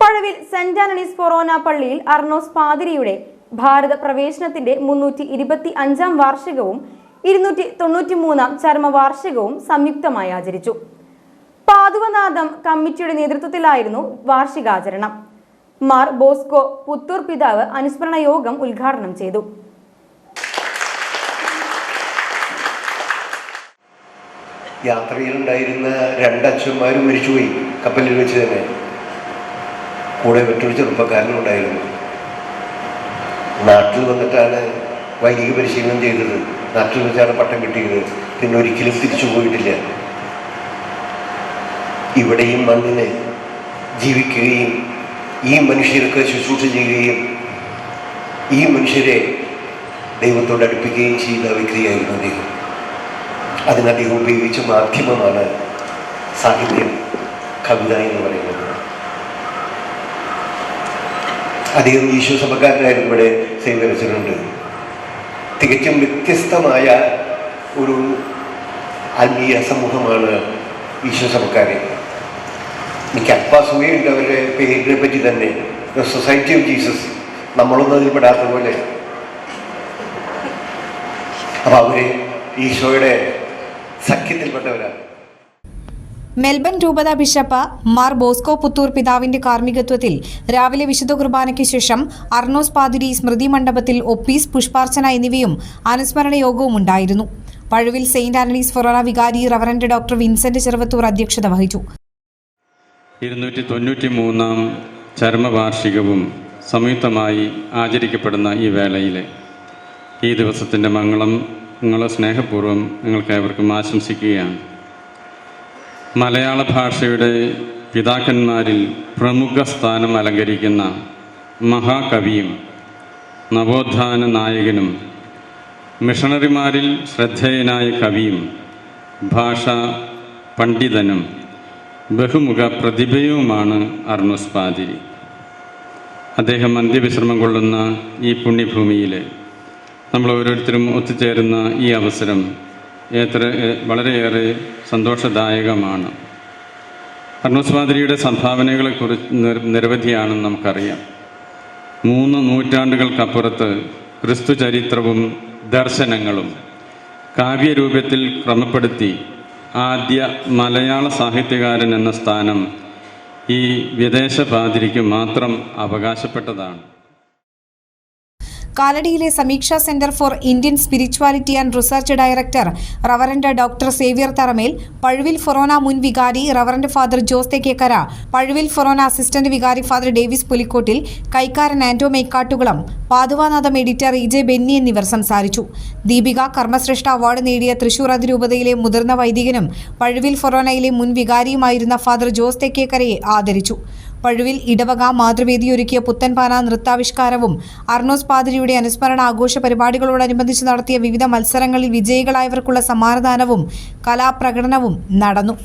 Pazhavil saint Antony's ഫൊറോന പള്ളിയിൽ അർണോസ് പാതിരിയുടെ ഭാരത പ്രവേശനത്തിന്റെ 325-ാം വാർഷികവും 293-ാം ചരമവാർഷികവും സംയുക്തമായി ആചരിച്ചു. പാതുവനാഥം കമ്മിറ്റിയുടെ നേതൃത്വത്തിലായിരുന്നു വാർഷികാചരണം. മാർ ബോസ്കോ പുത്തൂർ പിതാവ് അനുസ്മരണ യോഗം ഉദ്ഘാടനം ചെയ്തു. യാത്രയിലുണ്ടായിരുന്ന രണ്ടച്ഛന്മാരും മരിച്ചുപോയി. കപ്പലിൽ വെച്ച് തന്നെ കൂടെ മറ്റൊരു ചെറുപ്പക്കാരനുണ്ടായിരുന്നു. നാട്ടിൽ വന്നിട്ടാണ് വൈദിക പരിശീലനം ചെയ്തത്. നാട്ടിൽ വെച്ചാണ് പട്ടം കിട്ടിയത്. പിന്നെ ഒരിക്കലും തിരിച്ചു പോയിട്ടില്ല. ഇവിടെയും മണ്ണിന് ജീവിക്കുകയും ഈ മനുഷ്യർക്ക് ശുശ്രൂഷ ചെയ്യുകയും ഈ മനുഷ്യരെ ദൈവത്തോട് അടുപ്പിക്കുകയും ചെയ്ത വ്യക്തിയായിരുന്നു അദ്ദേഹം. അതിന് അദ്ദേഹം ഉപയോഗിച്ച മാധ്യമമാണ് സാഹിത്യം, കവിത എന്ന് പറയുന്നത്. അദ്ദേഹം ഈശോ സഭക്കാരനായിരുന്നു. ഇവിടെ സേവകരിച്ചിട്ടുണ്ട്. തികച്ചും വ്യത്യസ്തമായ ഒരു ആത്മീയ സമൂഹമാണ് ഈശോ സഭക്കാരെ. എനിക്ക് അല്പാസൂയുണ്ട് അവരുടെ പേരിനെ പറ്റി തന്നെ. സൊസൈറ്റി ഓഫ് ജീസസ്, നമ്മളൊന്നും അതിൽ പെടാത്ത പോലെ. അപ്പം അവര് ഈശോയുടെ സഖ്യത്തിൽപ്പെട്ടവരാണ്. മെൽബൺ രൂപത ബിഷപ്പ് മാർ ബോസ്കോ പുത്തൂർ പിതാവിന്റെ കാർമ്മികത്വത്തിൽ രാവിലെ വിശുദ്ധ കുർബാനയ്ക്ക് ശേഷം അർണോസ് പാതിരി സ്മൃതി മണ്ഡപത്തിൽ ഒപ്പീസ്, പുഷ്പാർച്ചന എന്നിവയും അനുസ്മരണ യോഗവും ഉണ്ടായിരുന്നു. പഴവിൽ സെയിന്റ് ആന്റണീസ് ഫൊറോന വികാരി റവറന്റ് ഡോക്ടർ വിൻസെന്റ് ചെറുവത്തൂർ അധ്യക്ഷത വഹിച്ചു. 293-ാം ചരമവാർഷികവും സംയുക്തമായി ആചരിക്കപ്പെടുന്ന ഈ വേളയിൽ ഈ ദിവസത്തിൻ്റെ മംഗളം സ്നേഹപൂർവ്വം നിങ്ങൾക്കേവർക്കും ആശംസിക്കുകയാണ്. മലയാള ഭാഷയുടെ പിതാക്കന്മാരിൽ പ്രമുഖ സ്ഥാനം അലങ്കരിക്കുന്ന മഹാകവിയും നവോത്ഥാന നായകനും മിഷണറിമാരിൽ ശ്രദ്ധേയനായ കവിയും ഭാഷാ പണ്ഡിതനും ബഹുമുഖ പ്രതിഭയുമാണ് അർണോസ് പാതിരി. അദ്ദേഹം അന്ത്യവിശ്രമം കൊള്ളുന്ന ഈ പുണ്യഭൂമിയിൽ നമ്മൾ ഓരോരുത്തരും ഒത്തുചേരുന്ന ഈ അവസരം വളരെയേറെ സന്തോഷദായകമാണ്. അർണോസ് പാതിരിയുടെ സംഭാവനകളെക്കുറിച്ച് നിരവധിയാണെന്ന് നമുക്കറിയാം. 3 നൂറ്റാണ്ടുകൾക്കപ്പുറത്ത് ക്രിസ്തു ചരിത്രവും ദർശനങ്ങളും കാവ്യരൂപത്തിൽ ക്രമപ്പെടുത്തി ആദ്യ മലയാള സാഹിത്യകാരൻ എന്ന സ്ഥാനം ഈ വിദേശ പാതിരിക്ക് മാത്രം അവകാശപ്പെട്ടതാണ്. കാലടിയിലെ Sameeksha centre for Indian spirituality and research director reverend doctor Xavier Tharamel, Pazhuvil forane മുൻ വികാരി reverend father Jose Thekkekara, Pazhuvil forane assistant വികാരി ഫാദർ ഡേവിസ് പുലിക്കോട്ടിൽ, കൈക്കാരൻ ആന്റോ മേക്കാട്ടുകുളം, പാതുവാനാഥം എഡിറ്റർ ഇ.ജെ. ബെന്നി എന്നിവർ സംസാരിച്ചു. ദീപിക കർമ്മശ്രേഷ്ഠ അവാർഡ് നേടിയ തൃശൂർ അതിരൂപതയിലെ മുതിർന്ന വൈദികനും പഴുവിൽ ഫൊറോനയിലെ മുൻ വികാരിയുമായിരുന്ന ഫാദർ ജോസ് തെക്കേക്കരയെ ആദരിച്ചു. പഴുവിൽ ഇടവക മാതൃവേദിയൊരുക്കിയ പുത്തൻപാന നൃത്താവിഷ്കാരവും അർണോസ് പാതിരിയുടെ അനുസ്മരണ ആഘോഷ പരിപാടികളോടനുബന്ധിച്ച് നടത്തിയ വിവിധ മത്സരങ്ങളിൽ വിജയികളായവർക്കുള്ള സമ്മാനദാനവും കലാപ്രകടനവും നടന്നു.